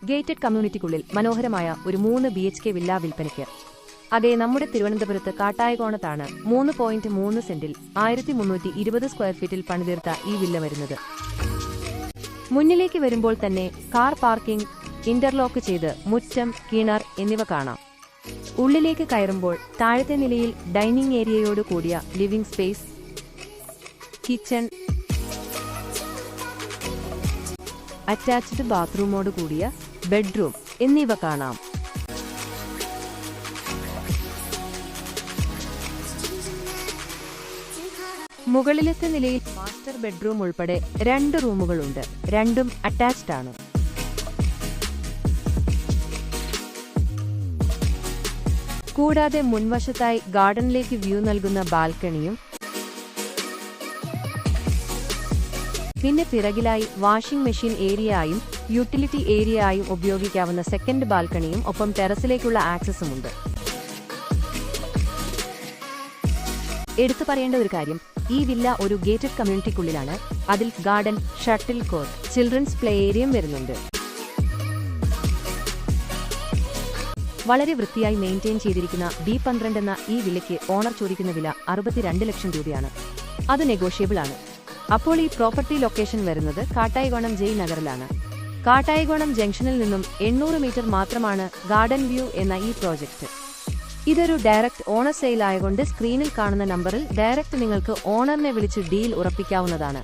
Gated കമ്മ്യൂണിറ്റിക്കുള്ളിൽ മനോഹരമായ ഒരു 3 BHK villa വിൽപ്പനയ്ക്ക്. അതെ, നമ്മുടെ തിരുവനന്തപുരത്ത് കാട്ടായകോണത്താണ് 3.3 സെന്റിൽ 1320 സ്ക്വയർ ഫീറ്റിൽ പണിതീർത്ത ഈ വില്ല വരുന്നത്. മുന്നിലേക്ക് വരുമ്പോൾ തന്നെ കാർ പാർക്കിംഗ്, ഇന്റർലോക്ക് ചെയ്ത് മുറ്റം, കിണർ എന്നിവ കാണാം. ഉള്ളിലേക്ക് കയറുമ്പോൾ താഴത്തെ നിലയിൽ ഡൈനിങ് ഏരിയയോട് കൂടിയ ലിവിംഗ് സ്പേസ്, കിച്ചൺ, അറ്റാച്ച്ഡ് ബാത്റൂമോട് കൂടിയ ബെഡ്റൂം എന്നിവ കാണാം. മുകളിലത്തെ നിലയിൽ മാസ്റ്റർ ബെഡ്റൂം ഉൾപ്പെടെ 2 റൂമുകളുണ്ട്. രണ്ടും അറ്റാച്ച്ഡ് ആണ്. കൂടാതെ മുൻവശത്തായി ഗാർഡനിലേക്ക് വ്യൂ നൽകുന്ന ബാൽക്കണിയും പിന്നെ പിറകിലായി വാഷിംഗ് മെഷീൻ ഏരിയയായും യൂട്ടിലിറ്റി ഏരിയയായും ഉപയോഗിക്കാവുന്ന സെക്കൻഡ് ബാൽക്കണിയും ഒപ്പം ടെറസിലേക്കുള്ള ആക്സസുമുണ്ട്. എടുത്തു പറയേണ്ട ഒരു കാര്യം, ഈ വില്ല ഒരു ഗേറ്റഡ് കമ്മ്യൂണിറ്റിക്കുള്ളിലാണ്. അതിൽ garden, shuttle court, children's play ഏരിയയും വരുന്നുണ്ട്. വളരെ വൃത്തിയായി മെയിൻറ്റെയിൻ ചെയ്തിരിക്കുന്ന B12 എന്ന ഈ വില്ലയ്ക്ക് ഓണർ ചോദിക്കുന്ന വില 62 ലക്ഷം രൂപയാണ്. അത് നെഗോഷ്യബിൾ ആണ്. അപ്പോൾ ഈ പ്രോപ്പർട്ടി ലൊക്കേഷൻ വരുന്നത് കാട്ടായകോണം ജയ് നഗറിലാണ്. കാട്ടായകോണം ജംഗ്ഷനിൽ നിന്നും 800 മീറ്റർ മാത്രമാണ് ഗാർഡൻ വ്യൂ എന്ന ഈ പ്രോജക്റ്റ്. ഇതൊരു ഡയറക്റ്റ് ഓണർ സെയിൽ ആയതുകൊണ്ട് സ്ക്രീനിൽ കാണുന്ന നമ്പറിൽ ഡയറക്റ്റ് നിങ്ങൾക്ക് ഓണറിനെ വിളിച്ച് ഡീൽ ഉറപ്പിക്കാവുന്നതാണ്.